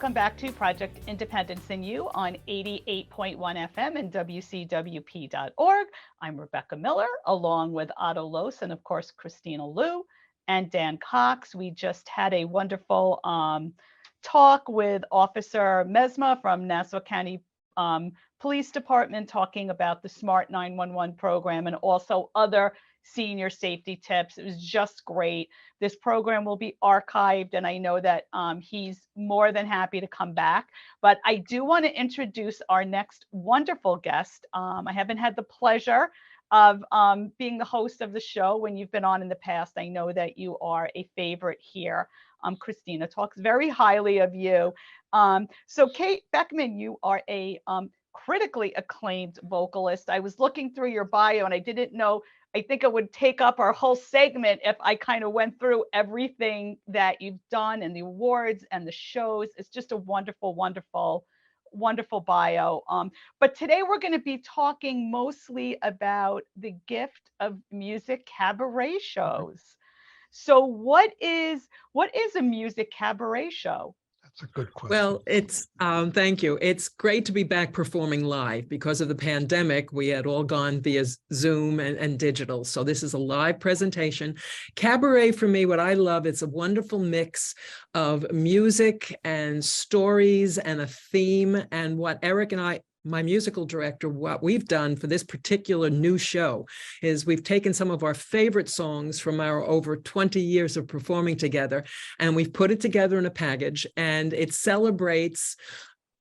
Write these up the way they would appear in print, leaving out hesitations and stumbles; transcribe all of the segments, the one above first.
welcome back to Project Independence in You on 88.1 FM and WCWP.org. I'm Rebecca Miller, along with Otto Los and, of course, Christina Liu and Dan Cox. We just had a wonderful talk with Officer Mesma from Nassau County Police Department, talking about the Smart 911 program and also other senior safety tips. It was just great. This program will be archived, and I know that he's more than happy to come back. But I do want to introduce our next wonderful guest. I haven't had the pleasure of being the host of the show when you've been on in the past. I know that you are a favorite here. Kristina talks very highly of you. So Kate Beckman, you are a critically acclaimed vocalist. I was looking through your bio and I didn't know, I think it would take up our whole segment if I kind of went through everything that you've done and the awards and the shows. It's just a wonderful, wonderful, wonderful bio. But today we're going to be talking mostly about the gift of music cabaret shows. So what is a music cabaret show? That's a good question. Well, it's thank you. It's great to be back performing live. Because of the pandemic, we had all gone via Zoom and digital. So this is a live presentation. Cabaret, for me, what I love, it's a wonderful mix of music and stories and a theme. And what Eric and I, my musical director, what we've done for this particular new show is we've taken some of our favorite songs from our over 20 years of performing together, and we've put it together in a package, and it celebrates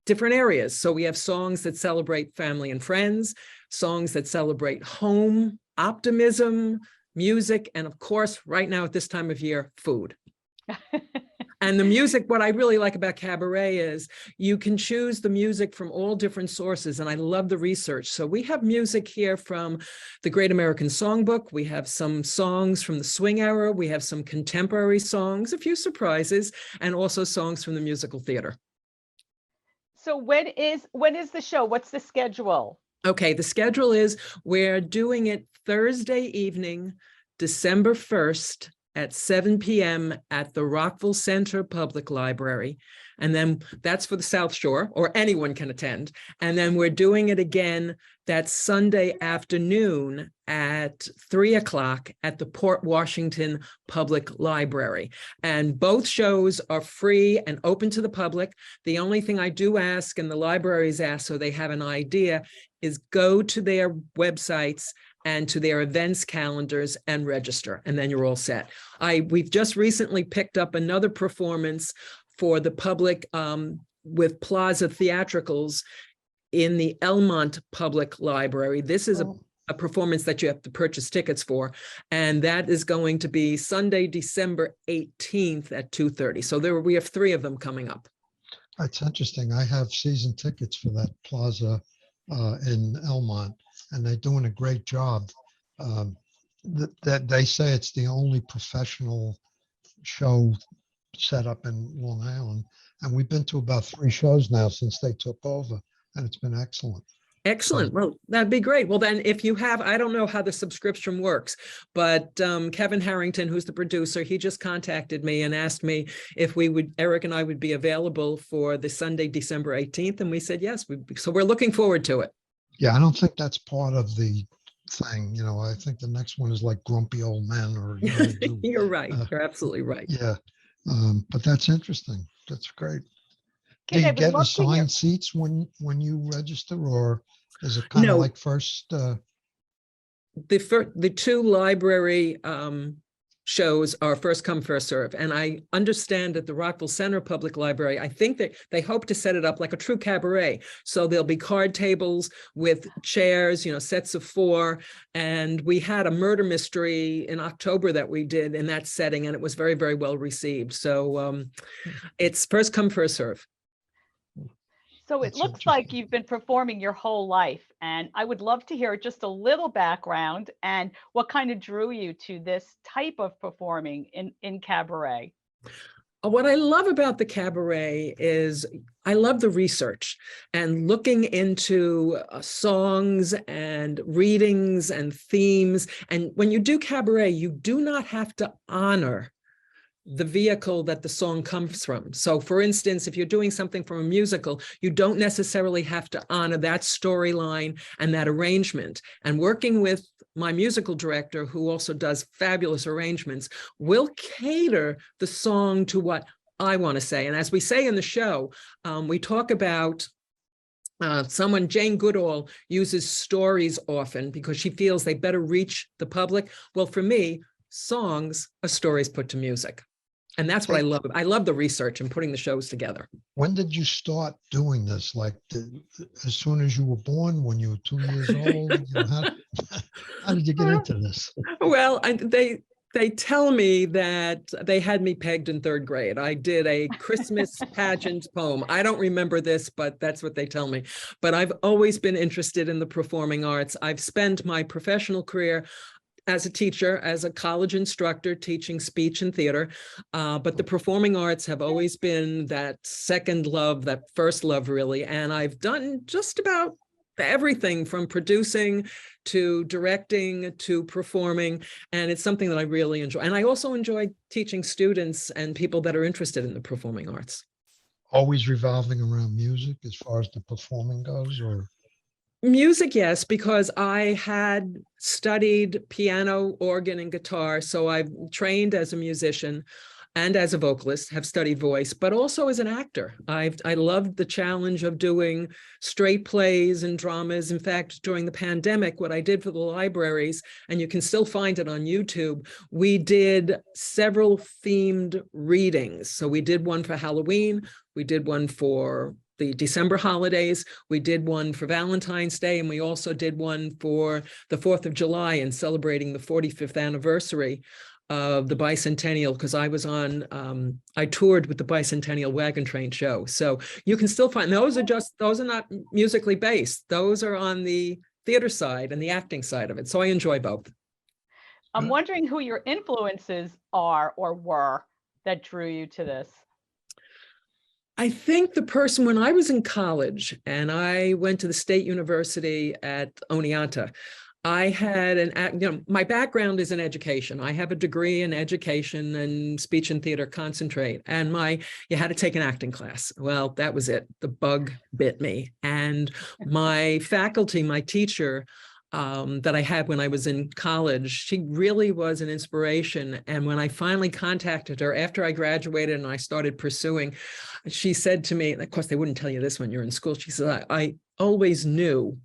different areas. So we have songs that celebrate family and friends, songs that celebrate home, optimism, music, and of course, right now at this time of year, food. And the music, what I really like about Cabaret is you can choose the music from all different sources, and I love the research. So we have music here from the Great American Songbook. We have some songs from the swing era. We have some contemporary songs, a few surprises, and also songs from the musical theater. So when is the show? What's the schedule? Okay, the schedule is we're doing it Thursday evening, December 1st, at 7 p.m. at the Rockville Center Public Library. And then that's for the South Shore, or anyone can attend. And then we're doing it again that Sunday afternoon at 3 o'clock at the Port Washington Public Library. And both shows are free and open to the public. The only thing I do ask, and the libraries ask so they have an idea, is go to their websites and to their events calendars and register, and then you're all set. We've just recently picked up another performance for the public with Plaza Theatricals in the Elmont Public Library. This is a performance that you have to purchase tickets for, and that is going to be Sunday, December 18th at 2:30. So we have 3 of them coming up. That's interesting. I have season tickets for that Plaza in Elmont, and they're doing a great job. That they say it's the only professional show set up in Long Island, and we've been to about 3 shows now since they took over, and it's been excellent. Excellent. Well, that'd be great. Well, then if you have, I don't know how the subscription works, but Kevin Harrington, who's the producer, he just contacted me and asked me if Eric and I would be available for the Sunday, December 18th. And we said, yes. So we're looking forward to it. Yeah, I don't think that's part of the thing. You know, I think the next one is like Grumpy Old Men or. You're right. You're absolutely right. Yeah. But that's interesting. That's great. Do Okay, you get assigned seats when you register, or is it kind of like first? The 2 library shows are first come, first serve. And I understand that the Rockville Center Public Library, I think that they hope to set it up like a true cabaret. So there'll be card tables with chairs, sets of 4. And we had a murder mystery in October that we did in that setting, and it was very, very well received. So it's first come, first serve. So it looks like you've been performing your whole life, and I would love to hear just a little background and what kind of drew you to this type of performing in cabaret. What I love about the cabaret is I love the research and looking into songs and readings and themes. And when you do cabaret, you do not have to honor the vehicle that the song comes from. So for instance, if you're doing something from a musical, you don't necessarily have to honor that storyline and that arrangement. And working with my musical director, who also does fabulous arrangements, will cater the song to what I want to say. And as we say in the show, we talk about Jane Goodall uses stories often because she feels they better reach the public. Well, for me, songs are stories put to music. And that's what I love. I love the research and putting the shows together. When did you start doing this? Like as soon as you were born, when you were 2 years old? How did you get into this? Well, they tell me that they had me pegged in 3rd grade. I did a Christmas pageant poem. I don't remember this, but that's what they tell me. But I've always been interested in the performing arts. I've spent my professional career as a teacher, as a college instructor, teaching speech and theater. But the performing arts have always been that second love, that first love, really. And I've done just about everything from producing to directing to performing. And it's something that I really enjoy. And I also enjoy teaching students and people that are interested in the performing arts. Always revolving around music as far as the performing goes, or? Music, yes, because I had studied piano, organ, and guitar. So I've trained as a musician and as a vocalist, have studied voice, but also as an actor. I loved the challenge of doing straight plays and dramas. In fact, during the pandemic, what I did for the libraries, and you can still find it on YouTube, we did several themed readings. So we did one for Halloween, we did one for the December holidays, we did one for Valentine's Day, and we also did one for the 4th of July and celebrating the 45th anniversary of the bicentennial, because I was on, I toured with the bicentennial wagon train show. So you can still find, those are not musically based. Those are on the theater side and the acting side of it. So I enjoy both. I'm wondering who your influences are or were that drew you to this. I think the person, when I was in college and I went to the State University at Oneonta, I had my background is in education. I have a degree in education and speech and theater concentrate, and you had to take an acting class. Well, that was it. The bug bit me. And my faculty, my teacher, that I had when I was in college, she really was an inspiration. And when I finally contacted her after I graduated and I started pursuing, she said to me, of course, they wouldn't tell you this when you're in school. She said, I always knew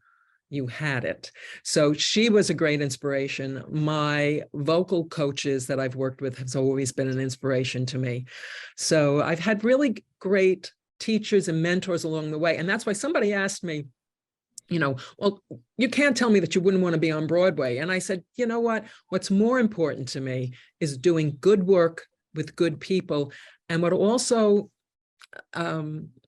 you had it. So she was a great inspiration. My vocal coaches that I've worked with has always been an inspiration to me. So I've had really great teachers and mentors along the way. And that's why somebody asked me, well, you can't tell me that you wouldn't want to be on Broadway. And I said, you know what? What's more important to me is doing good work with good people. And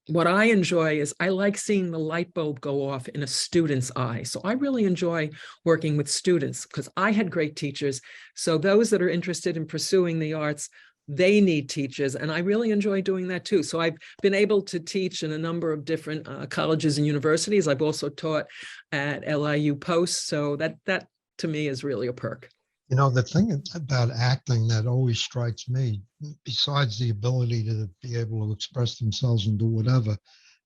what I enjoy is I like seeing the light bulb go off in a student's eye. So I really enjoy working with students because I had great teachers. So those that are interested in pursuing the arts, they need teachers. And I really enjoy doing that too. So I've been able to teach in a number of different colleges and universities. I've also taught at LIU Post. So that to me is really a perk. The thing about acting that always strikes me, besides the ability to be able to express themselves and do whatever,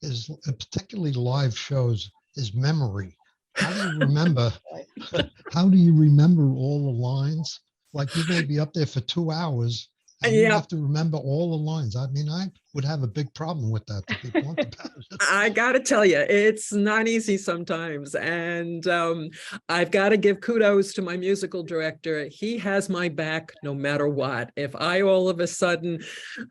is particularly live shows, is memory. How do you remember? How do you remember all the lines? Like you may be up there for 2 hours and you have to remember all the lines. I mean, I would have a big problem with that, to be blunt about it. I got to tell you, it's not easy sometimes. And I've got to give kudos to my musical director. He has my back no matter what. If I all of a sudden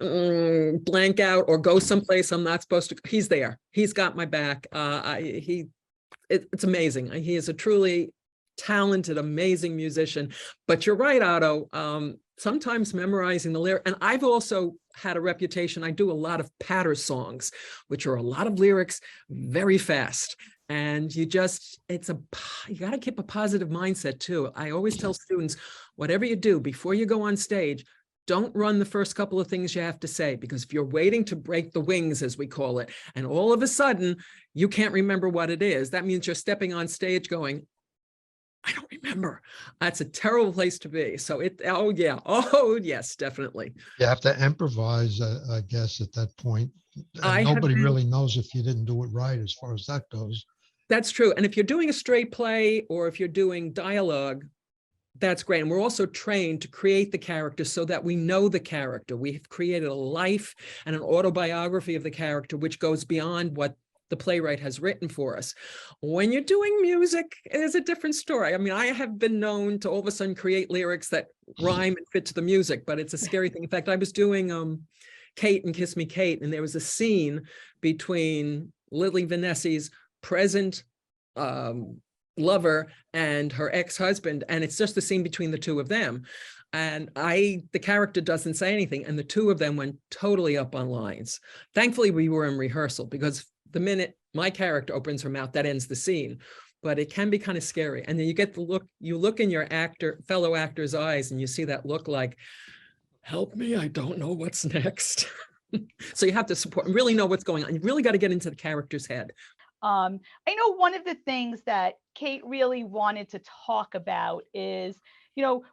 blank out or go someplace I'm not supposed to, he's there. He's got my back. It's amazing. He is a truly talented, amazing musician. But you're right, Otto. Sometimes memorizing the lyric, and I've also had a reputation. I do a lot of patter songs, which are a lot of lyrics very fast. And you got to keep a positive mindset too. I always tell students, whatever you do before you go on stage, don't run the first couple of things you have to say, because if you're waiting to break the wings, as we call it, and all of a sudden you can't remember what it is, that means you're stepping on stage going, I don't remember. That's a terrible place to be. So oh yeah, oh yes, definitely. You have to improvise, I guess, at that point. I And have nobody been, really knows if you didn't do it right as far as that goes. that's true. And if you're doing a straight play or if you're doing dialogue, that's great. And we're also trained to create the character so that we know the character. We've created a life and an autobiography of the character, which goes beyond what the playwright has written for us. When you're doing music, it is a different story. I mean, I have been known to all of a sudden create lyrics that rhyme and fit to the music, but it's a scary thing. In fact, I was doing Kate and Kiss Me Kate, and there was a scene between Lily Vanessi's present lover and her ex-husband, and it's just the scene between the two of them. And the character doesn't say anything, and the two of them went totally up on lines. Thankfully, we were in rehearsal, because the minute my character opens her mouth, that ends the scene. But it can be kind of scary. And then you get the look, you look in your fellow actor's eyes, and you see that look like, help me, I don't know what's next. So you have to support and really know what's going on. You really got to get into the character's head. I know one of the things that Kate really wanted to talk about is,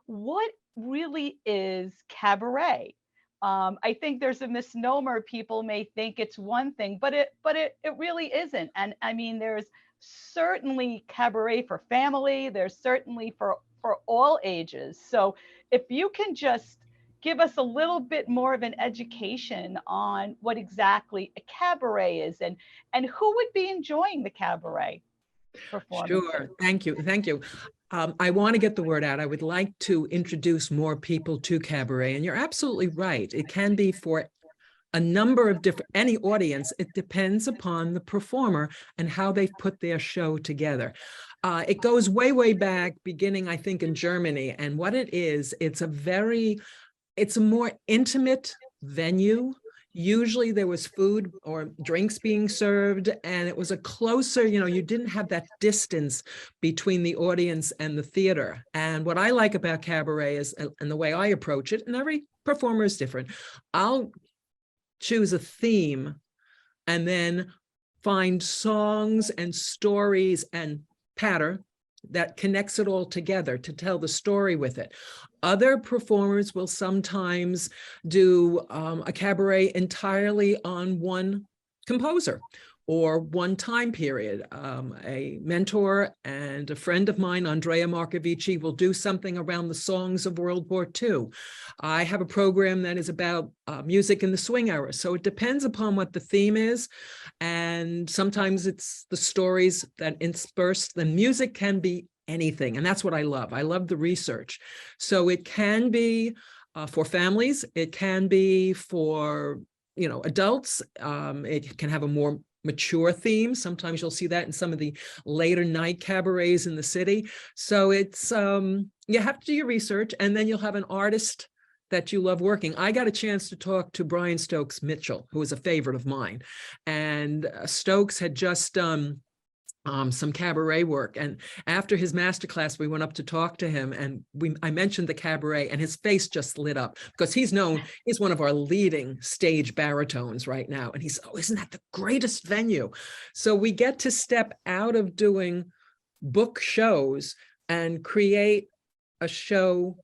what really is cabaret? I think there's a misnomer. People may think it's one thing, but it really isn't. And I mean, there's certainly cabaret for family. There's certainly for all ages. So if you can just give us a little bit more of an education on what exactly a cabaret is and who would be enjoying the cabaret performances. Sure. Thank you. Thank you. I want to get the word out. I would like to introduce more people to cabaret. And you're absolutely right. It can be for a number of different, any audience. It depends upon the performer and how they've put their show together. It goes way, way back, beginning, I think, in Germany. And what it is, it's a more intimate venue. Usually there was food or drinks being served, and it was a closer, you didn't have that distance between the audience and the theater. And what I like about cabaret is, and the way I approach it, and every performer is different, I'll choose a theme and then find songs and stories and patter that connects it all together to tell the story with it. Other performers will sometimes do a cabaret entirely on one composer or one time period. A mentor and a friend of mine, Andrea Marcovici, will do something around the songs of World War II. I have a program that is about music in the swing era. So it depends upon what the theme is. And sometimes it's the stories that intersperse. The music can be anything. And that's what I love. I love the research. So it can be for families. It can be for, adults. It can have a more mature theme. Sometimes you'll see that in some of the later night cabarets in the city. So it's, you have to do your research, and then you'll have an artist that you love working. I got a chance to talk to Brian Stokes Mitchell, who is a favorite of mine. And Stokes had just done some cabaret work. And after his masterclass, we went up to talk to him, and I mentioned the cabaret, and his face just lit up, because he's one of our leading stage baritones right now. And he said, oh, isn't that the greatest venue? So we get to step out of doing book shows and create a show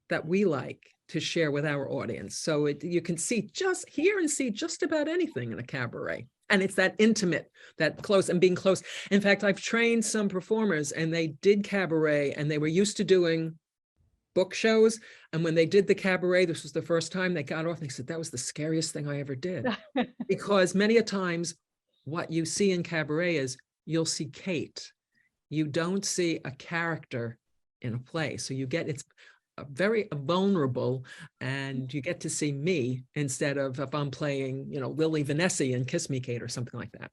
that we like to share with our audience. So you can hear and see just about anything in a cabaret. And it's that intimate, that close, and being close. In fact, I've trained some performers, and they did cabaret, and they were used to doing book shows. And when they did the cabaret, this was the first time they got off, and they said, that was the scariest thing I ever did. Because many a times what you see in cabaret is you'll see Kate. You don't see a character in a play. So it's very vulnerable, and you get to see me instead of if I'm playing, Lily Vanessa and Kiss Me Kate or something like that.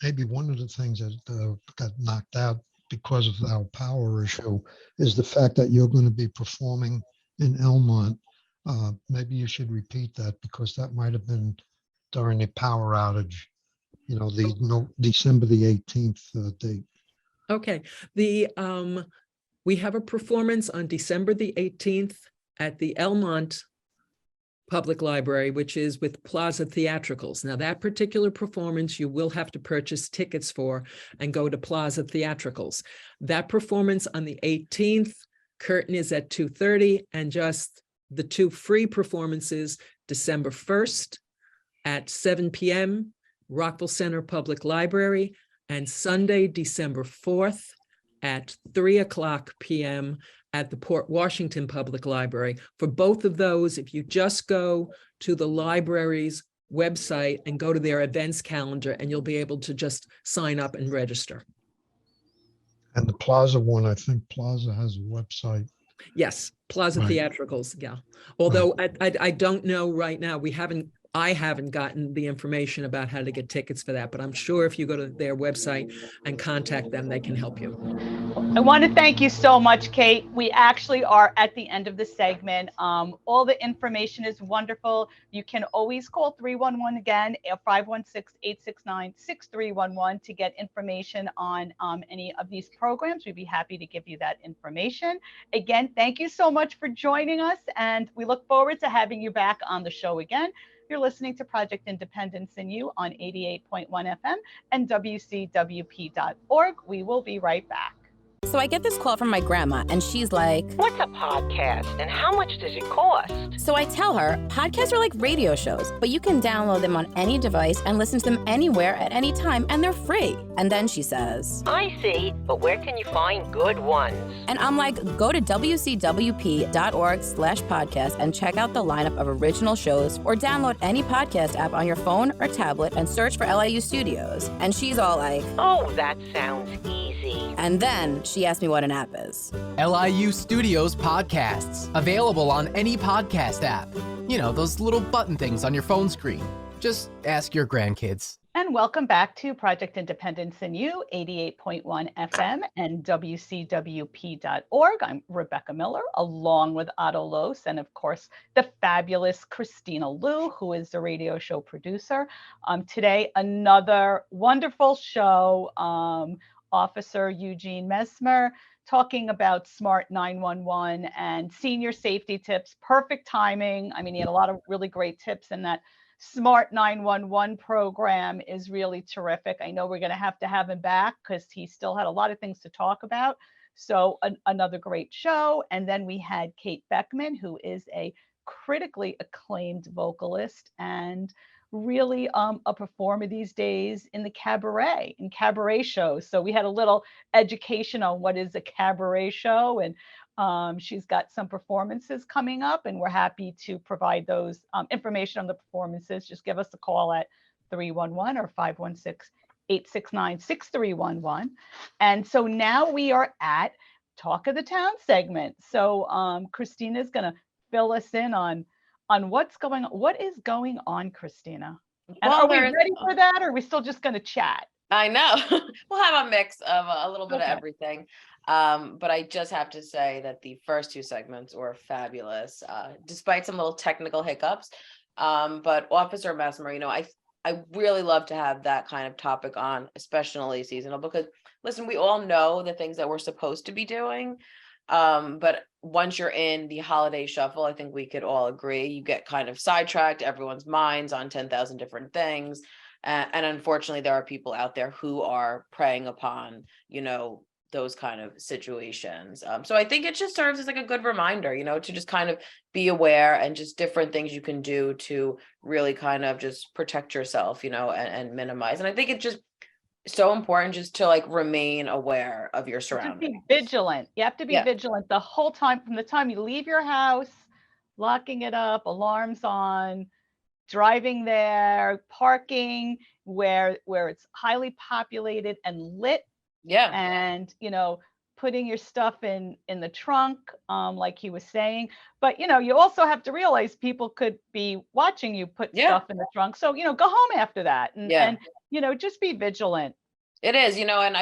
Maybe one of the things that got knocked out because of our power issue is the fact that you're going to be performing in Elmont. Maybe you should repeat that, because that might have been during the power outage, December the 18th date. Okay. We have a performance on December the 18th at the Elmont Public Library, which is with Plaza Theatricals. Now, that particular performance you will have to purchase tickets for and go to Plaza Theatricals. That performance on the 18th, curtain is at 2:30, and just the two free performances, December 1st at 7 p.m., Rockville Center Public Library, and Sunday, December 4th at 3:00 p.m. at the Port Washington Public Library. For both of those, if you just go to the library's website and go to their events calendar, and you'll be able to just sign up and register. And the Plaza one, I think Plaza has a website. Yes, Plaza Right. Theatricals, yeah. Although I don't know right now, I haven't gotten the information about how to get tickets for that, but I'm sure if you go to their website and contact them, they can help you. I want to thank you so much, Kate. We actually are at the end of the segment. All the information is wonderful. You can always call 311 again, 516-869-6311 to get information on any of these programs. We'd be happy to give you that information. Again, thank you so much for joining us, and we look forward to having you back on the show again. You're listening to Project Independence in You on 88.1 FM and WCWP.org. We will be right back. So I get this call from my grandma, and she's like, "What's a podcast and how much does it cost?" So I tell her, podcasts are like radio shows, but you can download them on any device and listen to them anywhere at any time, and they're free. And then she says, "I see, but where can you find good ones?" And I'm like, go to wcwp.org/podcast and check out the lineup of original shows, or download any podcast app on your phone or tablet and search for LIU Studios. And she's all like, "Oh, that sounds easy." And then she asked me what an app is. LIU Studios podcasts, available on any podcast app. You know, those little button things on your phone screen. Just ask your grandkids. And welcome back to Project Independence in You, 88.1 FM and WCWP.org. I'm Rebecca Miller, along with Otto Los, and of course, the fabulous Kristina Lou, who is the radio show producer. Today, another wonderful show. Officer Eugene Mesmer talking about Smart 911 and senior safety tips. Perfect timing. I mean, he had a lot of really great tips, and that Smart 911 program is really terrific. I know we're going to have him back because he still had a lot of things to talk about. So another great show. And then we had Kate Beckman, who is a critically acclaimed vocalist and really a performer these days in the cabaret shows. So we had a little education on what is a cabaret show, and she's got some performances coming up, and we're happy to provide those information on the performances. Just give us a call at 311 or 516-869-6311. And so now we are at Talk of the Town segment. So Kristina is going to fill us in on what's going on. What is going on, Kristina? And Well, are we ready for that, or are we still just going to chat? I know. We'll have a mix of a little bit Okay. of everything. But I just have to say that the first two segments were fabulous, despite some little technical hiccups. But Officer Mesmer, I really love to have that kind of topic on, especially seasonal, because listen, we all know the things that we're supposed to be doing. But once you're in the holiday shuffle, I think we could all agree, you get kind of sidetracked, everyone's minds on 10,000 different things. And unfortunately, there are people out there who are preying upon, those kind of situations. So I think it just serves as like a good reminder, to just kind of be aware and just different things you can do to really kind of just protect yourself, and minimize. And I think it's just so important just to like remain aware of your surroundings. Just be vigilant. You have to be vigilant the whole time, from the time you leave your house, locking it up, alarms on, driving there, parking where it's highly populated and lit. Yeah. And, putting your stuff in the trunk, like he was saying. But, you also have to realize people could be watching you put stuff in the trunk. So, go home after that and just be vigilant. It is, and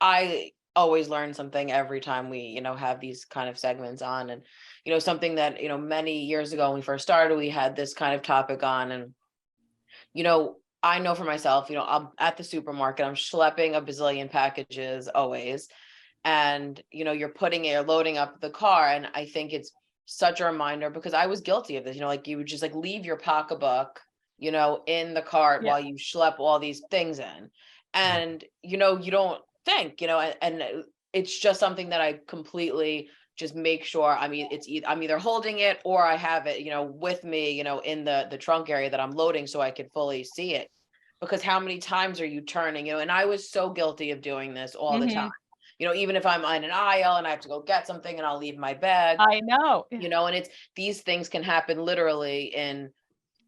I always learn something every time we, have these kind of segments on. And, something that, many years ago when we first started, we had this kind of topic on. And, I know for myself, I'm at the supermarket, I'm schlepping a bazillion packages always. And, you're loading up the car. And I think it's such a reminder, because I was guilty of this, like you would just like leave your pocketbook, in the cart Yeah. while you schlep all these things in. And, you don't think, and it's just something that I completely just make sure. I mean, I'm either holding it or I have it, with me, in the trunk area that I'm loading so I can fully see it. Because how many times are you turning, and I was so guilty of doing this all the time. Even if I'm on an aisle and I have to go get something and I'll leave my bag, I know. and these things can happen literally in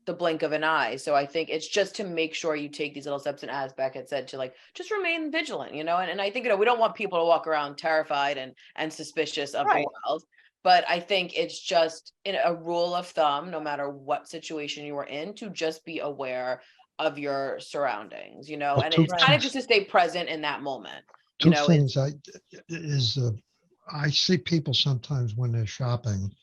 the blink of an eye. So I think it's just to make sure you take these little steps, and as Beckett said, to like just remain vigilant, and I think, we don't want people to walk around terrified and suspicious of Right. the world. But I think it's just a rule of thumb, no matter what situation you are in, to just be aware of your surroundings, Well, and two it's kind of things- just to stay present in that moment. Two things I see people sometimes when they're shopping,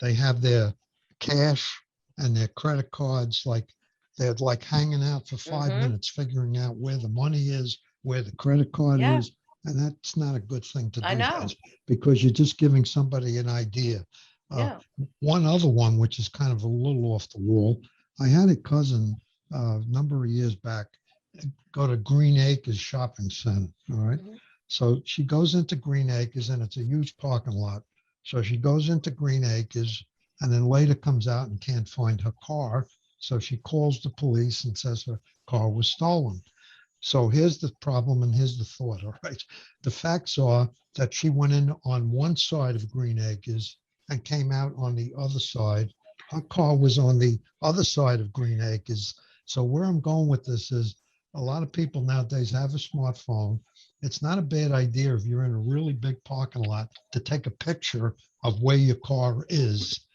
they have their cash and their credit cards, like they're like hanging out for 5 minutes, figuring out where the money is, where the credit card Yeah. is. And that's not a good thing to I do, know. guys, because you're just giving somebody an idea. Yeah. One other one, which is kind of a little off the wall. I had a cousin a number of years back go to Green Acres Shopping Center. All right. So she goes into Green Acres, and it's a huge parking lot. So she goes into Green Acres and then later comes out and can't find her car. So she calls the police and says her car was stolen. So here's the problem and here's the thought, all right? The facts are that she went in on one side of Green Acres and came out on the other side. Her car was on the other side of Green Acres. So where I'm going with this is a lot of people nowadays have a smartphone. It's not a bad idea if you're in a really big parking lot to take a picture of where your car is,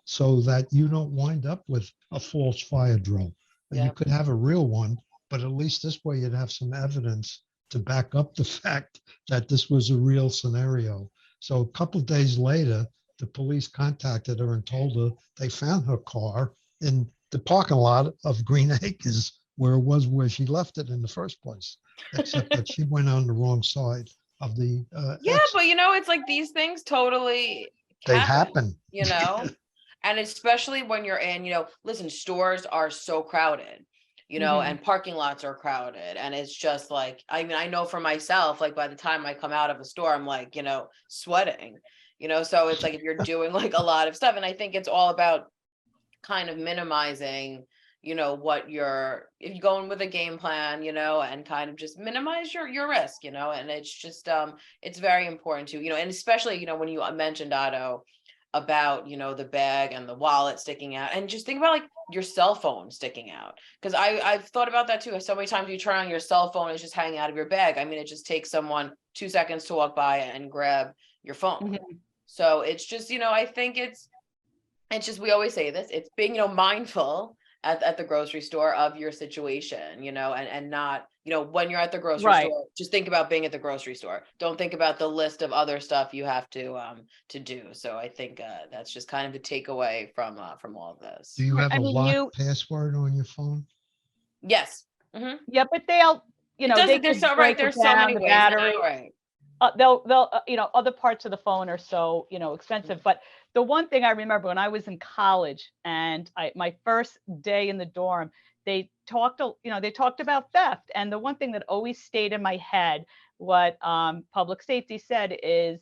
so that you don't wind up with a false fire drill. You could have a real one, but at least this way you'd have some evidence to back up the fact that this was a real scenario. So a couple of days later, the police contacted her and told her they found her car in the parking lot of Green Acres, where she left it in the first place, except that she went on the wrong side of the exit. But it's like these things totally They happen. And especially when you're in, listen, stores are so crowded, and parking lots are crowded. And it's just like, I mean, I know for myself, like by the time I come out of a store, I'm like, sweating, so it's like if you're doing like a lot of stuff. And I think it's all about kind of minimizing, if you go in with a game plan, and kind of just minimize your risk, and it's just, it's very important to, and especially, when you mentioned, Otto, about, the bag and the wallet sticking out, and just think about like your cell phone sticking out. Cause I've thought about that too. So many times you turn on your cell phone, it's just hanging out of your bag. I mean, it just takes someone 2 seconds to walk by and grab your phone. So it's just, I think it's just, we always say this, it's being, mindful at the grocery store of your situation, and not, when you're at the grocery store, just think about being at the grocery store. Don't think about the list of other stuff you have to do. So I think that's just kind of the takeaway from all of this. Do you have a lock password on your phone? Yes. Yeah, but they'll, they there's could so break there's it so down, many the ways battery. now, right. They'll other parts of the phone are so, expensive. But the one thing I remember when I was in college and my first day in the dorm, they talked about theft. And the one thing that always stayed in my head, what public safety said is,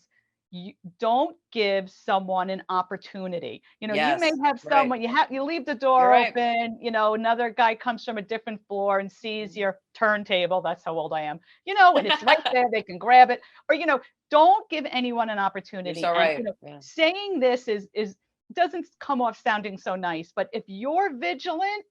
you don't give someone an opportunity. You may have someone, you leave the door open, another guy comes from a different floor and sees your turntable. That's how old I am, and it's right there, they can grab it. Or, don't give anyone an opportunity. You're so right. Saying this is doesn't come off sounding so nice, but if you're vigilant,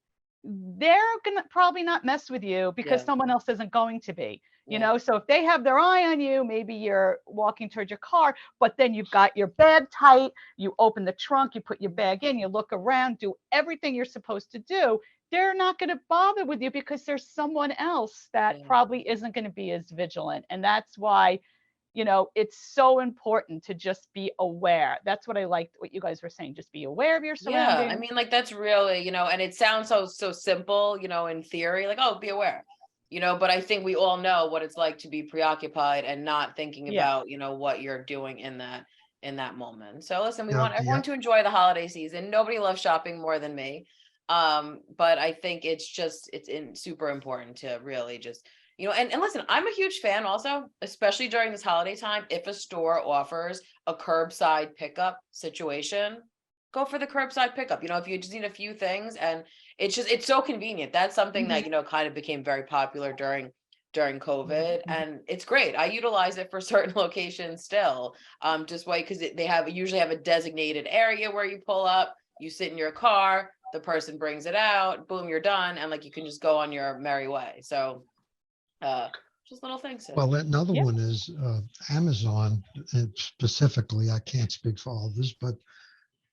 they're gonna probably not mess with you because someone else isn't going to be. So if they have their eye on you, maybe you're walking towards your car, but then you've got your bag tight, you open the trunk, you put your bag in, you look around, do everything you're supposed to do, they're not going to bother with you because there's someone else that probably isn't going to be as vigilant. And that's why, it's so important to just be aware. That's what I liked what you guys were saying. Just be aware of your surroundings. Yeah, I mean, like that's really, and it sounds so simple, in theory, like, oh, be aware. But I think we all know what it's like to be preoccupied and not thinking about, what you're doing in in that moment. So listen, we Yeah, want everyone to enjoy the holiday season. Nobody loves shopping more than me. But I think it's super important to really just, and listen, I'm a huge fan also, especially during this holiday time. If a store offers a curbside pickup situation, go for the curbside pickup. If you just need a few things, and it's so convenient. That's something that, kind of became very popular during COVID, and it's great. I utilize it for certain locations still. Just wait, because they usually have a designated area where you pull up, you sit in your car, the person brings it out, boom, you're done, and like you can just go on your merry way. So just little things. Well, another one is Amazon, and specifically, I can't speak for all of this, but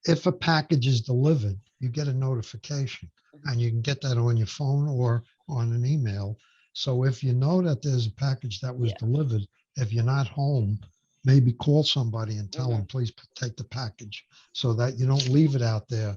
if a package is delivered, you get a notification, and you can get that on your phone or on an email. So if you know that there's a package that was delivered, if you're not home, maybe call somebody and tell them, please take the package, so that you don't leave it out there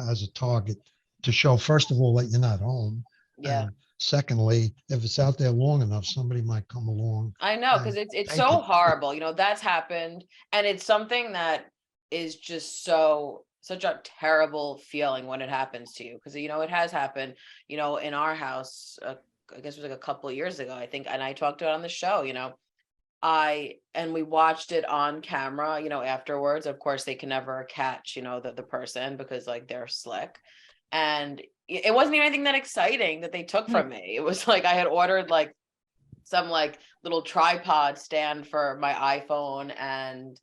as a target to show, first of all, that you're not home. Yeah. And secondly, if it's out there long enough, somebody might come along. I know, because it's so horrible. That's happened. And it's something that is just such a terrible feeling when it happens to you. Because, it has happened, in our house, I guess it was like a couple of years ago, I think. And I talked about it on the show, and we watched it on camera, afterwards. Of course, they can never catch, the person, because like they're slick. And it wasn't even anything that exciting that they took from me. It was like I had ordered like some like little tripod stand for my iPhone and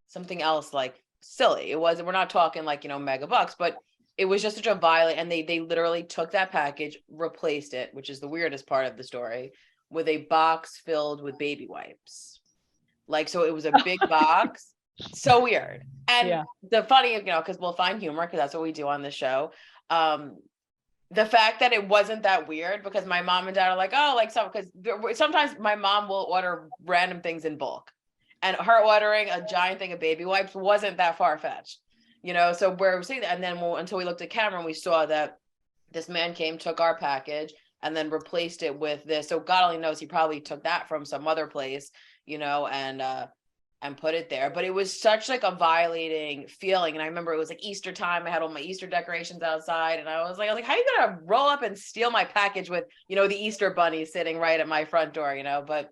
something else like silly. We're not talking like, mega bucks, but it was just such a violent, and they literally took that package, replaced it, which is the weirdest part of the story, with a box filled with baby wipes. Like, so it was a big box. So weird. And the funny, because we'll find humor, because that's what we do on the show. The fact that it wasn't that weird, because my mom and dad are like, oh, like because sometimes my mom will order random things in bulk, and her ordering a giant thing of baby wipes wasn't that far-fetched, so we're seeing that. And then until we looked at camera and we saw that this man came, took our package, and then replaced it with this. So God only knows, he probably took that from some other place, and put it there. But it was such like a violating feeling. And I remember it was like Easter time. I had all my Easter decorations outside, and I was like, how are you gonna roll up and steal my package with, the Easter bunny sitting right at my front door, but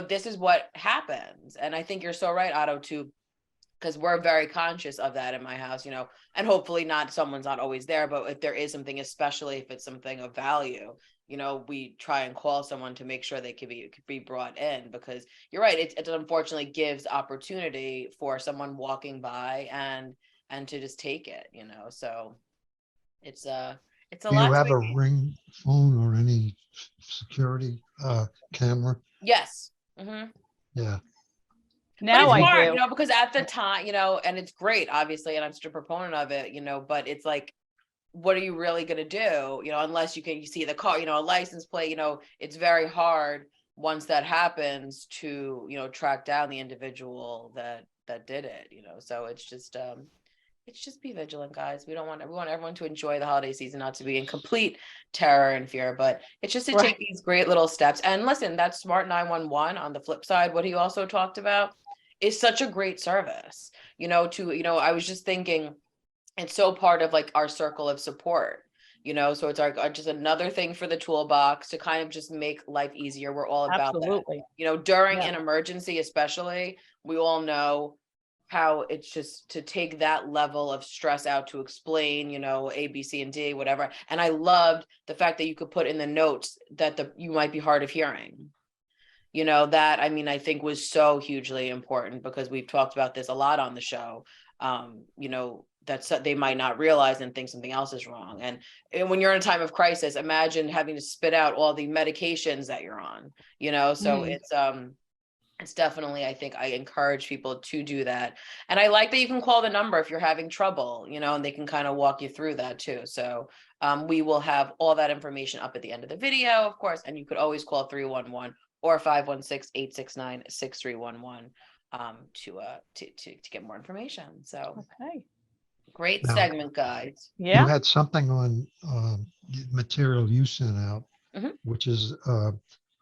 this is what happens. And I think you're so right, Otto, too, because we're very conscious of that in my house, and hopefully someone's not always there, but if there is something, especially if it's something of value, we try and call someone to make sure they could be brought in, because you're right. It unfortunately gives opportunity for someone walking by and to just take it, so it's a Do lot. you have a Ring phone or any security camera? Yes. Yeah. Now but it's I hard, do. because at the time, and it's great, obviously, and I'm such a proponent of it, but it's like, what are you really going to do, unless you see the car, a license plate, it's very hard once that happens to, track down the individual that did it, so it's just be vigilant, guys. We want everyone to enjoy the holiday season, not to be in complete terror and fear, but it's just to take these great little steps. And listen, that Smart 911, on the flip side, what he also talked about, is such a great service, I was just thinking, it's so part of like our circle of support, so it's just another thing for the toolbox to kind of just make life easier. We're all about that, during an emergency, especially, we all know how it's just to take that level of stress out to explain, A, B, C, and D, whatever. And I loved the fact that you could put in the notes that you might be hard of hearing, that, I think was so hugely important, because we've talked about this a lot on the show, that they might not realize and think something else is wrong. And when you're in a time of crisis, imagine having to spit out all the medications that you're on, so it's definitely, I think I encourage people to do that. And I like that you can call the number if you're having trouble, and they can kind of walk you through that too. So we will have all that information up at the end of the video, of course, and you could always call 311 or 516-869-6311 to get more information. So great segment, guys. You had something on material you sent out, which is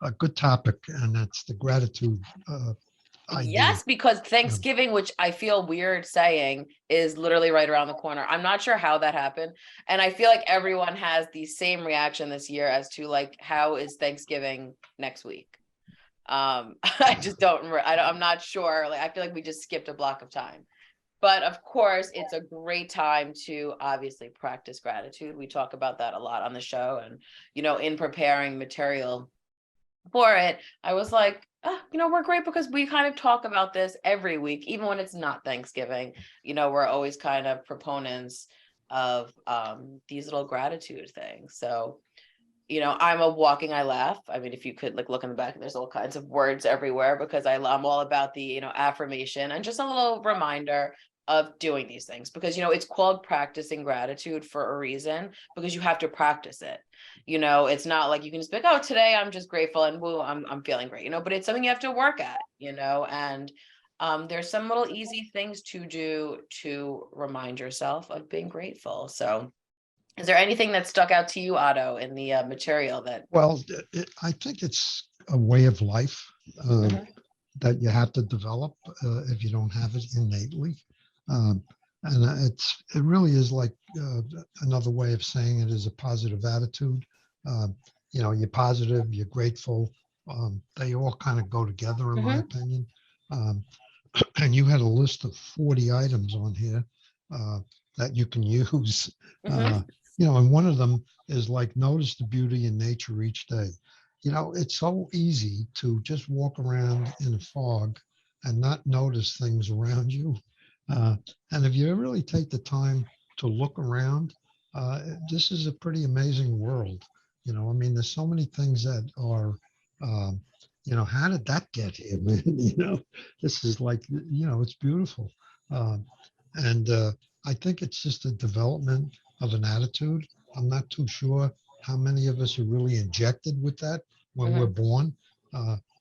a good topic, and that's the gratitude I do. Yes, because Thanksgiving, which I feel weird saying, is literally right around the corner. I'm not sure how that happened. And I feel like everyone has the same reaction this year as to like, how is Thanksgiving next week? I just I'm not sure. Like, I feel like we just skipped a block of time. But of course, it's a great time to obviously practice gratitude. We talk about that a lot on the show. And, in preparing material for it, I was like, we're great because we kind of talk about this every week, even when it's not Thanksgiving. We're always kind of proponents of these little gratitude things. So, I'm a walking I laugh. I mean, if you could look in the back, there's all kinds of words everywhere because I'm all about the, affirmation and just a little reminder of doing these things because, it's called practicing gratitude for a reason because you have to practice it. It's not like you can just be like, oh, today I'm just grateful and woo, I'm feeling great, but it's something you have to work at, and there's some little easy things to do to remind yourself of being grateful. So is there anything that stuck out to you, Otto, in the material that? Well, I think it's a way of life that you have to develop if you don't have it innately. And it really is like another way of saying it is a positive attitude. You're positive, you're grateful. They all kind of go together, in my opinion. And you had a list of 40 items on here that you can use. And one of them is like notice the beauty in nature each day. It's so easy to just walk around in a fog and not notice things around you. And if you really take the time to look around, this is a pretty amazing world. There's so many things that are, how did that get here, man? This is like, it's beautiful. And I think it's just a development of an attitude. I'm not too sure how many of us are really injected with that when we're born.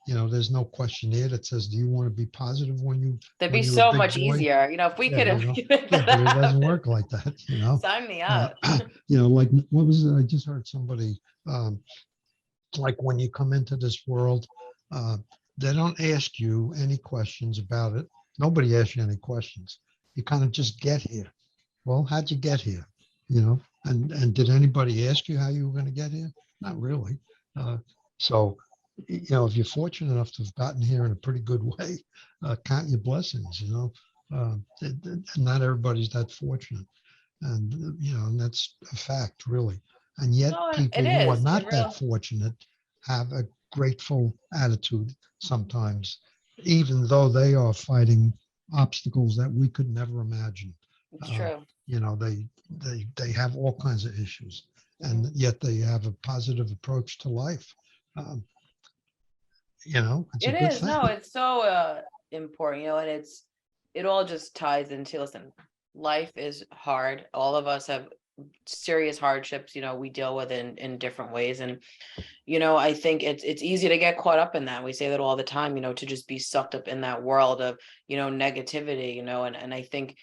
There's no questionnaire that says, do you want to be positive when you That'd when be you're a so big much boy? easier. If we could have But it doesn't work like that, Sign me up. Like what was it? I just heard somebody like when you come into this world, they don't ask you any questions about it. Nobody asks you any questions. You kind of just get here. Well, how'd you get here? And did anybody ask you how you were going to get here? Not really. So, if you're fortunate enough to have gotten here in a pretty good way, count your blessings, not everybody's that fortunate. And, and that's a fact, really. And yet people who are not that fortunate have a grateful attitude sometimes, even though they are fighting obstacles that we could never imagine. It's true. They have all kinds of issues, and yet they have a positive approach to life. It's a good thing. No, it's so important, and it all just ties into, listen, life is hard. All of us have serious hardships, we deal with in different ways. And, I think it's easy to get caught up in that. We say that all the time, to just be sucked up in that world of, negativity, and I think,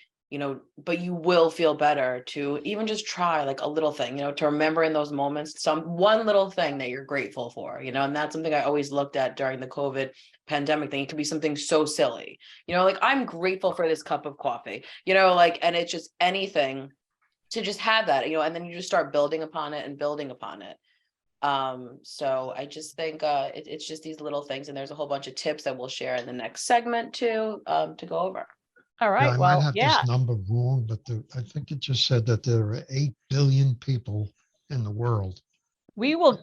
but you will feel better to even just try like a little thing, to remember in those moments, one little thing that you're grateful for, and that's something I always looked at during the COVID pandemic thing. It could be something so silly, like I'm grateful for this cup of coffee, and it's just anything to just have that, and then you just start building upon it and building upon it. So I just think it's just these little things, and there's a whole bunch of tips that we'll share in the next segment too, to go over. All right. I might have this number wrong, but I think it just said that there are 8 billion people in the world. We will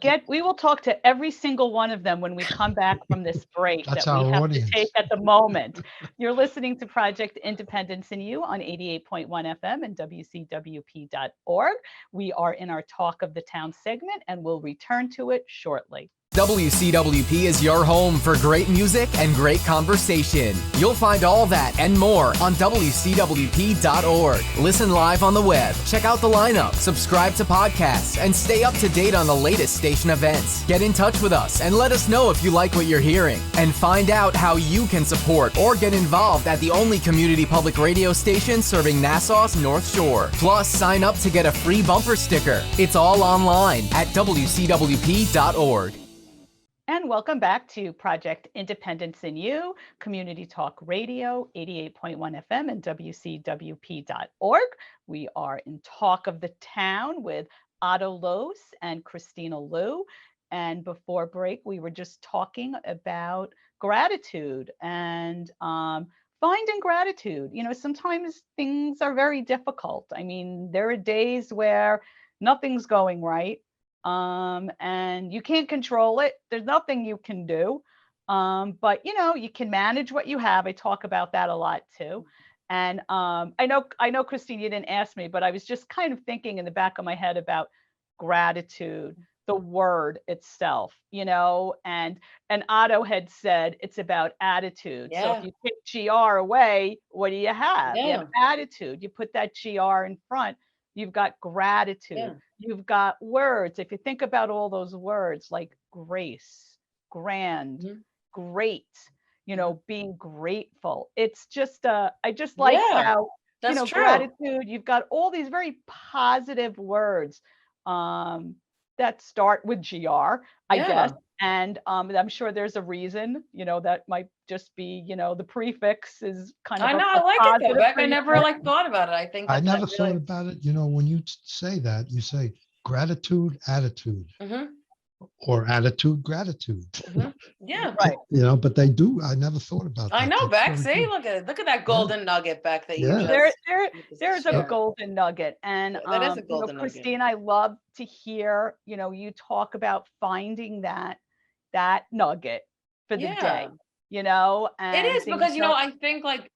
talk to every single one of them when we come back from this break That's that we our have audience. to take at the moment. You're listening to Project Independence in You on 88.1 FM and WCWP.org. We are in our Talk of the Town segment, and we'll return to it shortly. WCWP is your home for great music and great conversation. You'll find all that and more on WCWP.org. Listen live on the web, check out the lineup, subscribe to podcasts, and stay up to date on the latest station events. Get in touch with us and let us know if you like what you're hearing. And find out how you can support or get involved at the only community public radio station serving Nassau's North Shore. Plus, sign up to get a free bumper sticker. It's all online at WCWP.org. And welcome back to Project Independence in You, Community Talk Radio, 88.1 FM and WCWP.org. We are in Talk of the Town with Otto Los and Kristina Lou. And before break, we were just talking about gratitude and finding gratitude. You know, sometimes things are very difficult. I mean, there are days where nothing's going right. And you can't control it. There's nothing you can do. But you know, you can manage what you have. I talk about that a lot too. And I know, Christine, you didn't ask me, but I was just kind of thinking in the back of my head about gratitude, the word itself, you know, and Otto had said it's about attitude. So if you take GR away, what do you have? You have attitude. You put that GR in front, you've got gratitude. You've got words. If you think about all those words like grace, grand, great, you know, being grateful. It's just, I just like how, you know, gratitude, you've got all these very positive words that start with GR, I guess. And I'm sure there's a reason, you know, that might just be, you know, the prefix is kind of. I know, I like it though, Beck. I never like thought about it. I think I never thought about it. You know, when you say that, you say gratitude, attitude, or attitude, gratitude. Yeah, right. You know, but they do. I never thought about that. I know, Beck. See, look at that golden nugget, Beck. That you just there's a golden nugget, and that is a golden nugget. Christine, I love to hear, you know, you talk about finding that nugget for the day, you know. And it is because, you know, I think like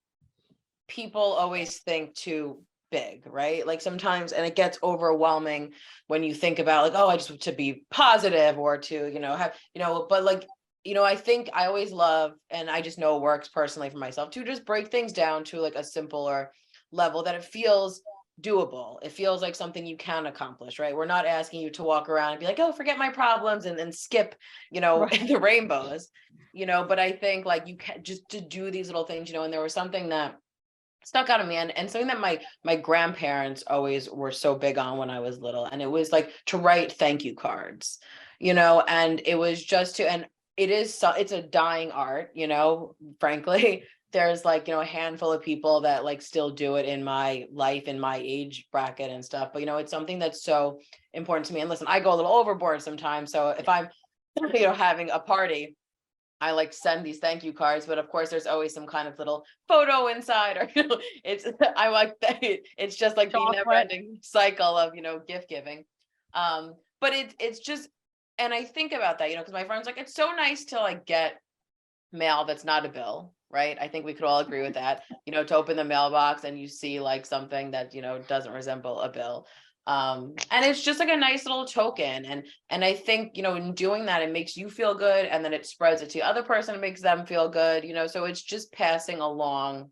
people always think too big, right? Like sometimes, and it gets overwhelming when you think about like, oh, I just to be positive or to, you know, have, you know, but like, you know, I think I always love, and I just know it works personally for myself to just break things down to like a simpler level that it feels doable. It feels like something you can accomplish, right? We're not asking you to walk around and be like, oh, forget my problems and skip, you know, the rainbows, you know, but I think like you can just to do these little things, you know, and there was something that stuck out of me and something that my grandparents always were so big on when I was little, and it was like to write thank you cards, you know, and it was just to, and it's a dying art, you know, frankly. There's like, you know, a handful of people that like still do it in my life, in my age bracket and stuff, but you know, it's something that's so important to me. And listen, I go a little overboard sometimes, so if I'm, you know, having a party, I like send these thank you cards, but of course there's always some kind of little photo inside, or, you know, I like that. It's just like the never ending cycle of, you know, gift giving. But it's just, and I think about that, you know, because my friend's like, it's so nice to like get mail that's not a bill, right? I think we could all agree with that, you know, to open the mailbox and you see like something that, you know, doesn't resemble a bill. And it's just like a nice little token. And I think, you know, in doing that, it makes you feel good. And then it spreads it to the other person, it makes them feel good, you know, so it's just passing along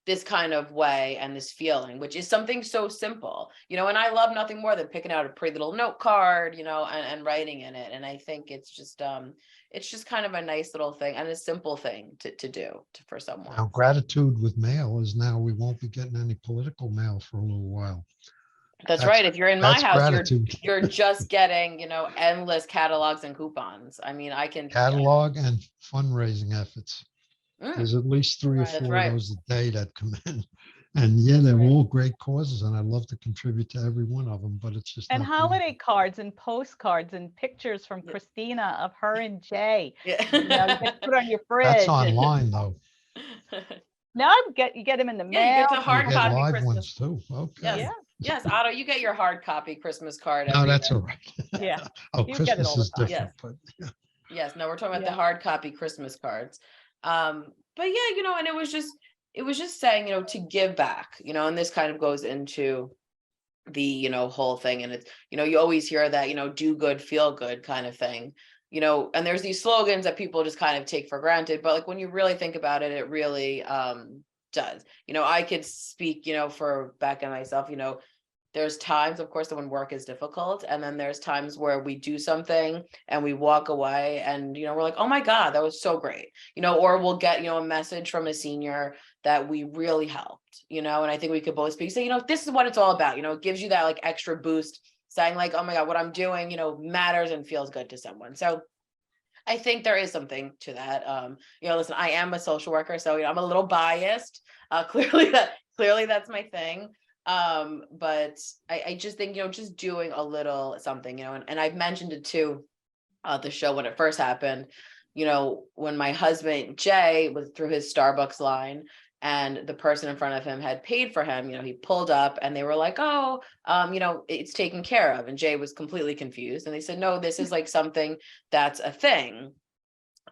this kind of way and this feeling, which is something so simple, you know, and I love nothing more than picking out a pretty little note card, you know, and writing in it. And I think it's just kind of a nice little thing and a simple thing to do for someone. Now, gratitude with mail is now we won't be getting any political mail for a little while. That's right. If you're in my house, you're just getting, you know, endless catalogs and coupons. I mean, I can catalog and fundraising efforts. There's at least 3 or 4 of those a day that come in. And yeah, they're all great causes, and I'd love to contribute to every one of them, but it's just and holiday cards and postcards and pictures from Kristina of her and Jay. You know, you can put on your fridge. That's online though. No, you get them in the mail. You get the hard copy live Christmas ones too. Okay. Yes, Otto, you get your hard copy Christmas card. No, that's all right. Yeah. Oh, Christmas is different. Yes. Yes. No, we're talking about the hard copy Christmas cards. But yeah, you know, and it was just saying, you know, to give back, you know, and this kind of goes into the, you know, whole thing. And it's, you know, you always hear that, you know, do good, feel good kind of thing, you know, and there's these slogans that people just kind of take for granted. But like when you really think about it, it really does. You know, I could speak, you know, for Beck and myself, you know, there's times, of course, when work is difficult. And then there's times where we do something and we walk away and, you know, we're like, oh my God, that was so great. You know, or we'll get, you know, a message from a senior that we really helped, you know, and I think we could both speak, say, you know, this is what it's all about. You know, it gives you that like extra boost saying like, oh my God, what I'm doing, you know, matters and feels good to someone. So I think there is something to that. Listen, I am a social worker, so I'm a little biased. Clearly that's my thing. But I just think, just doing a little something, and I've mentioned it too, the show when it first happened, when my husband Jay was through his Starbucks line and the person in front of him had paid for him, he pulled up and they were like, oh, it's taken care of. And Jay was completely confused. And they said, no, this is like something that's a thing.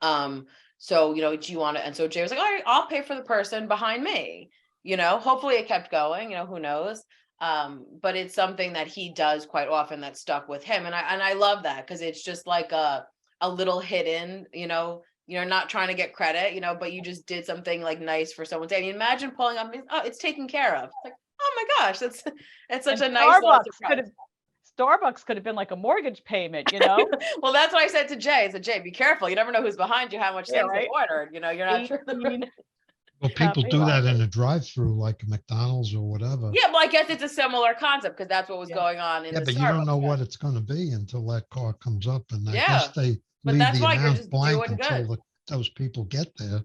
So, do you want to, and so Jay was like, all right, I'll pay for the person behind me, hopefully it kept going, who knows? But it's something that he does quite often that stuck with him. And I love that because it's just like a little hidden, you're not trying to get credit, but you just did something like nice for someone. I mean, imagine pulling up, oh, it's taken care of. It's like, oh my gosh, it's such a nice little surprise. Starbucks could have been like a mortgage payment, Well, that's what I said to Jay. I said, Jay, be careful. You never know who's behind you, how much things right? they ordered. You're not sure. Well, people do that in a drive-through, like McDonald's or whatever. Yeah, well, I guess it's a similar concept because that's what was going on in the but Starbucks. You don't know what it's going to be until that car comes up, and I guess they but leave that's the why you're amount just blank doing until good. those people get there,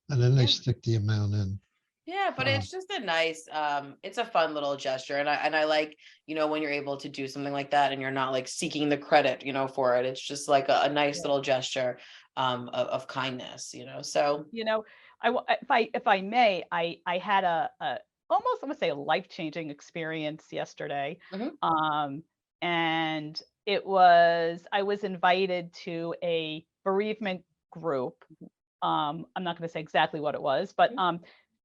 and then they stick the amount in. Yeah, but it's just a nice, it's a fun little gesture, and I like, when you're able to do something like that, and you're not like seeking the credit, for it. It's just like a nice little gesture, of kindness, So if I may, I had a almost, I'm gonna say, a life-changing experience yesterday. And I was invited to a bereavement group. I'm not going to say exactly what it was, but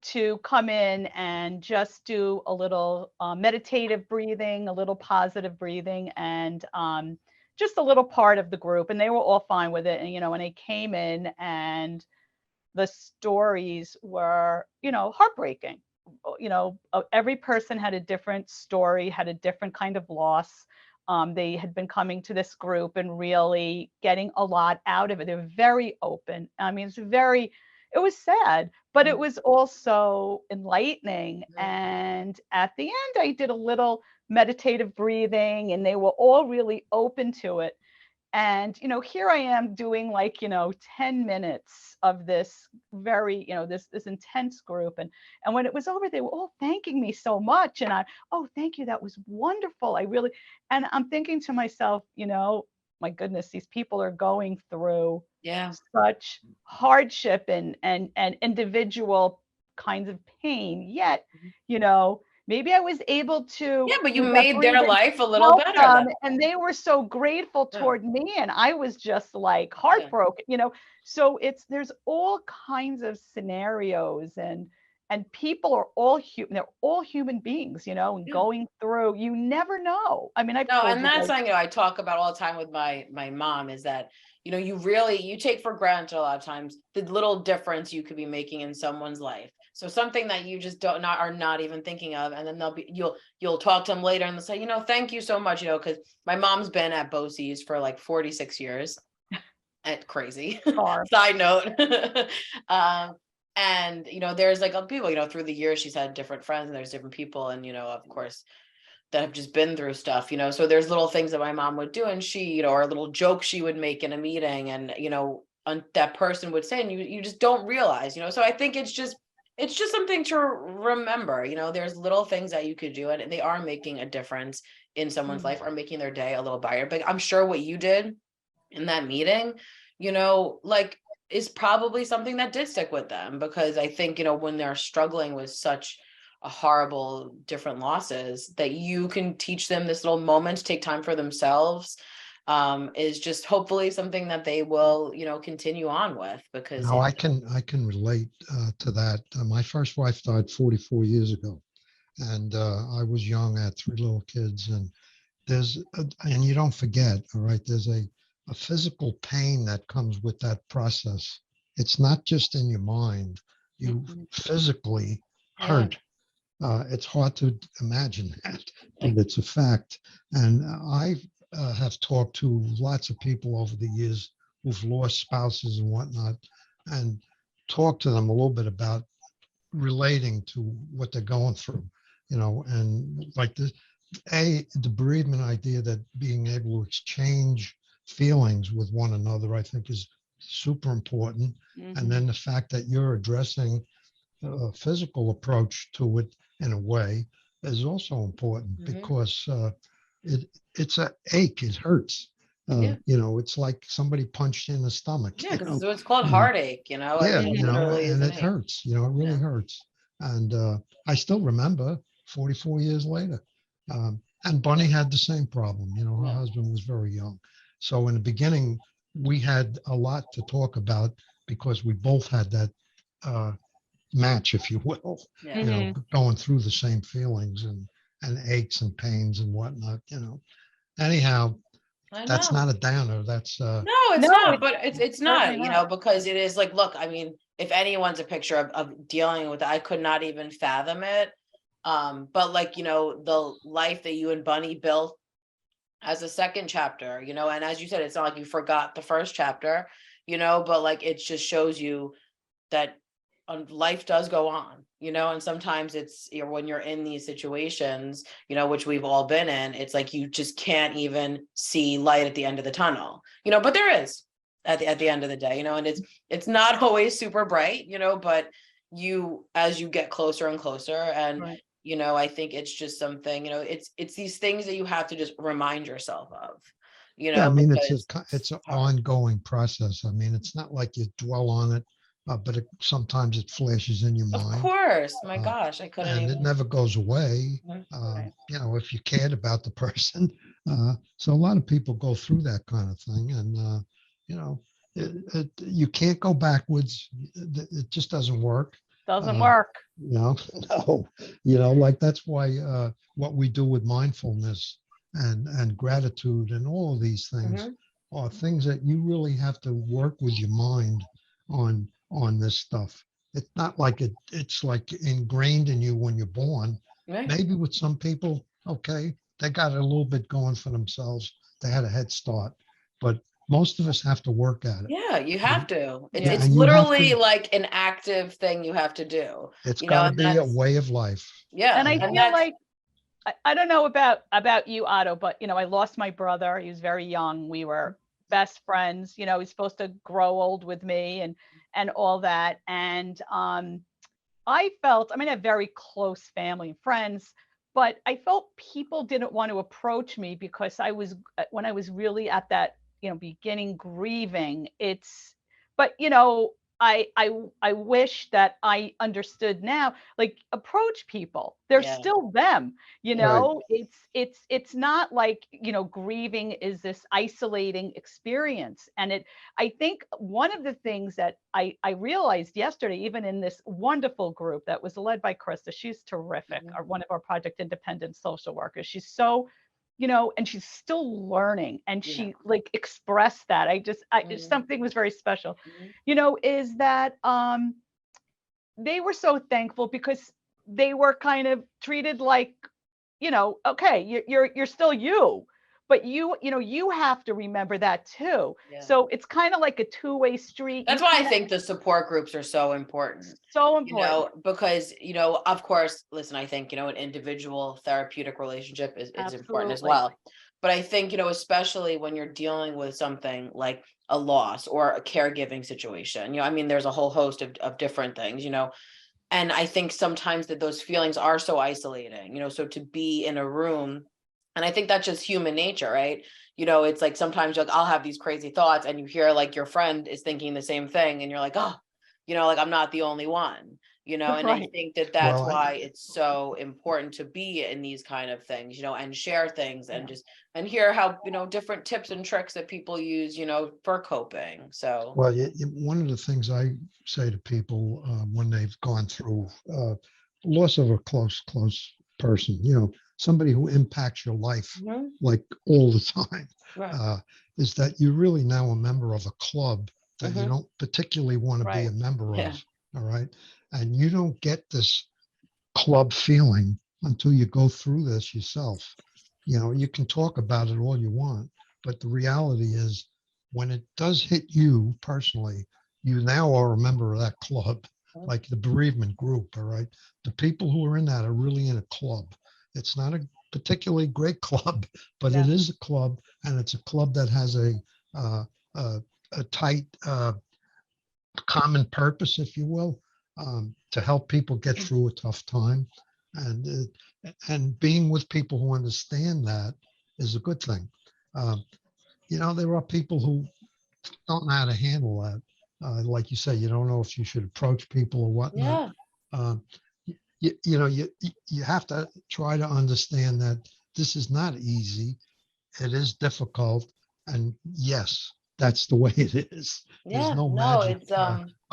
to come in and just do a little meditative breathing, a little positive breathing, and just a little part of the group. And they were all fine with it. And, when they came in, and the stories were, heartbreaking. Every person had a different story, had a different kind of loss. They had been coming to this group and really getting a lot out of it. They were very open. I mean, it was sad, but it was also enlightening. And at the end, I did a little meditative breathing, and they were all really open to it. And, here I am doing like, 10 minutes of this very, this intense group. And when it was over, they were all thanking me so much. And oh, thank you. That was wonderful. And I'm thinking to myself, my goodness, these people are going through such hardship and individual kinds of pain. Yet, maybe I was able to. Yeah, but you made their life a little better. And they were so grateful toward me, and I was just like heartbroken, So there's all kinds of scenarios, and people are all human. They're all human beings, and going through. You never know. I mean, and that's something I talk about all the time with my mom is that you take for granted a lot of times the little difference you could be making in someone's life. So something that you just are not even thinking of, and then you'll talk to them later and they'll say, thank you so much, because my mom's been at BOCES for like 46 years. It's crazy. Side note. And there's like people, through the years she's had different friends, and there's different people, and of course that have just been through stuff, so there's little things that my mom would do, and she, or a little joke she would make in a meeting, and that person would say, and you just don't realize, so I think it's just something to remember. There's little things that you could do, and they are making a difference in someone's life, or making their day a little brighter. But I'm sure what you did in that meeting, like, is probably something that did stick with them, because I think, when they're struggling with such a horrible different losses, that you can teach them this little moment to take time for themselves, is just hopefully something that they will, continue on with, because I can relate to that. My first wife died 44 years ago, and I was young. I had 3 little kids, and and you don't forget, all right, there's a physical pain that comes with that process. It's not just in your mind. You physically hurt. It's hard to imagine that, but it's a fact. And I have talked to lots of people over the years who've lost spouses and whatnot, and talked to them a little bit about relating to what they're going through, and like the bereavement idea, that being able to exchange feelings with one another, I think is super important. Mhm. And then the fact that you're addressing a physical approach to it in a way is also important Mhm. because it's a ache. It hurts. Yeah. It's like somebody punched you in the stomach. Yeah, because it's called You know, heartache, I yeah, mean, it Mhm. literally is and an it ache. hurts. It really Yeah. hurts. And I still remember 44 years later. And Bunny had the same problem. Her Yeah. husband was very young. So in the beginning, we had a lot to talk about because we both had that match, if you will, Yeah. Mhm. going through the same feelings and aches and pains and whatnot. Anyhow, I that's know. not a downer. That's No, it's No, not, it's but it's certainly not, not. because it is like, look, I mean, if anyone's a picture of dealing with it, I could not even fathom it. But like, the life that you and Bunny built as a second chapter, and as you said, it's not like you forgot the first chapter, but like it just shows you that life does go on, and sometimes it's when you're in these situations, which we've all been in, it's like you just can't even see light at the end of the tunnel, but there is at the end of the day, and it's not always super bright, but as you get closer and closer, and Right. I think it's just something, it's these things that you have to just remind yourself of, Yeah, I mean, it's because it's an hard. ongoing process. I mean, it's not like you dwell on it, but sometimes it flashes in your Of mind, course, my uh, gosh, I couldn't and it even. never goes away. Mhm. Right. If you cared about the person. So a lot of people go through that kind of thing, and you know, you can't go backwards. It just doesn't work. Doesn't Uh, work. no, like that's why what we do with mindfulness and gratitude and all of these things Mhm. are things that you really have to work with your mind on this stuff. It's not like it's like ingrained in you when you're born. Right. Maybe with some people, okay, they got a little bit going for themselves. They had a head start, but most of us have to work at it. Yeah, you have And, to. It's Yeah. yeah, it's and you have literally to. like an active thing you have to do. It's got to And be a that's way of life. yeah, And I and feel that's like I don't know about you, Otto, but I lost my brother. He was very young. We were best friends. He's supposed to grow old with me and all that. And I felt, I mean, I have very close family and friends, but I felt people didn't want to approach me because when I was really at that, beginning grieving, but I wish that I understood now, like approach people. They're yeah. still them, Right. it's not like, grieving is this isolating experience. And I think one of the things that I realized yesterday, even in this wonderful group that was led by Krista, she's terrific, Mhm. or one of our Project Independent social workers. She's so, and she's still learning, and Yeah. she like expressed that. Mhm. Something was very special, Mhm. is that they were so thankful because they were kind of treated like, okay, you're still you, but you have to remember that too. Yeah. So it's kind of like a two-way street. You That's why I kind of think the support groups are so important. so important. Because, of course, listen, I think, an individual therapeutic relationship is important as Absolutely. well. But I think, especially when you're dealing with something like a loss or a caregiving situation, I mean, there's a whole host of different things, and I think sometimes that those feelings are so isolating, so to be in a room, and I think that's just human nature, right? It's like sometimes like I'll have these crazy thoughts and you hear like your friend is thinking the same thing and you're like, oh, like I'm not the only one, and I Right. think that that's Well, why it's so important to be in these kind of things, and share things and Yeah. just and hear how, different tips and tricks that people use, for coping. So Well, one of the things I say to people when they've gone through loss of a close person, somebody who impacts your life Mhm. like all the time, Right. is that you're really now a member of a club that you Mhm. don't particularly want to be Right. a member Yeah. of. All right. And you don't get this club feeling until you go through this yourself. You can talk about it all you want, but the reality is when it does hit you personally, you now are a member of that club, Mhm. like the bereavement group. All right. The people who are in that are really in a club. It's not a particularly great club, but Yeah. it is a club, and it's a club that has uh, a a tight common purpose, if you will, to help people get through a tough time. And being with people who understand that is a good thing. There are people who don't know how to handle that. Like you say, you don't know if you should approach people or whatnot. You have to try to understand that this is not easy. It is difficult. And yes, that's the way it is. There's no magic. It's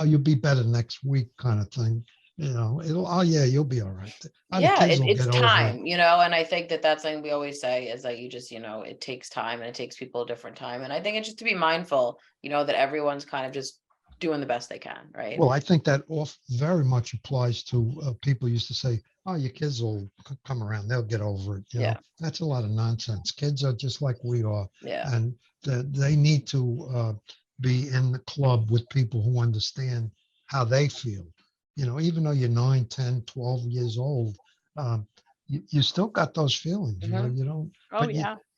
You'll be better next week kind of thing. You'll be all right. The kids will it's get over time, it. and I think that that's something we always say is that you just, it takes time and it takes people a different time. And I think it's just to be mindful, that everyone's kind of just doing the best they can, right? Well, I think that very much applies to people used to say, oh, your kids will come around, they'll get over it. That's a lot of nonsense. Kids are just like we are. And they need to be in the club with people who understand how they feel. Even though you're 9, 10, 12 years old, you still got those feelings. You don't.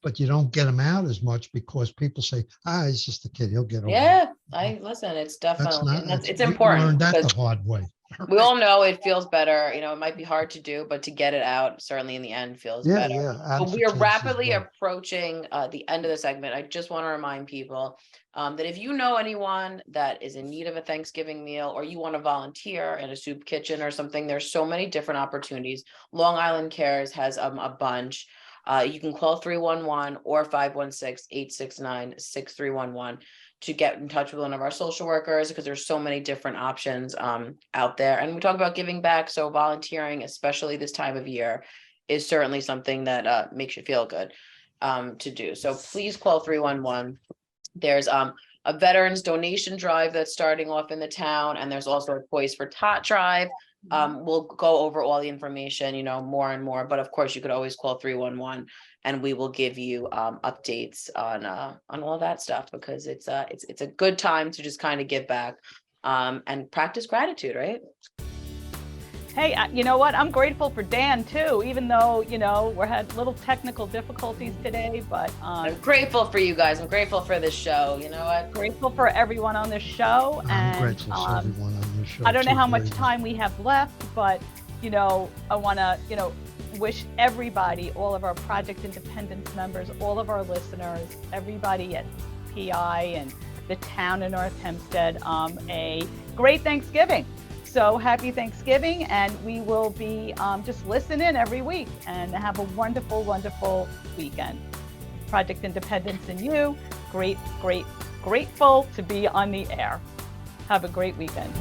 But you don't get them out as much because people say, he's just a kid, he'll get over it. Listen, it's definitely, it's we important. learned that the because hard way. we all know it feels better. It might be hard to do, but to get it out, certainly in the end feels better. But we are rapidly approaching the end of the segment. I just want to remind people that if you know anyone that is in need of a Thanksgiving meal, or you want to volunteer in a soup kitchen or something, there's so many different opportunities. Long Island Cares has a bunch. You can call 311 or 516-869-6311 to get in touch with one of our social workers, because there's so many different options out there. And we talk about giving back. So volunteering, especially this time of year, is certainly something that makes you feel good to do. So please call 311. There's a veterans donation drive that's starting off in the town. And there's also a Toys for Tot drive. We'll go over all the information, more and more, but of course you could always call 311 and we will give you updates on all that stuff, because it's a good time to just kind of give back and practice gratitude, right? Hey, you know what? I'm grateful for Dan too, even though, we had little technical difficulties today, but I'm grateful for you guys. I'm grateful for this show. You know what? Grateful for everyone on this show. I'm grateful for everyone on this show. I don't know how much time we have left, but, I want to, wish everybody, all of our Project Independence members, all of our listeners, everybody at PI and the Town of North Hempstead, a great Thanksgiving. So happy Thanksgiving, and we will be just listening every week, and have a wonderful, wonderful weekend. Project Independence and you, grateful to be on the air. Have a great weekend.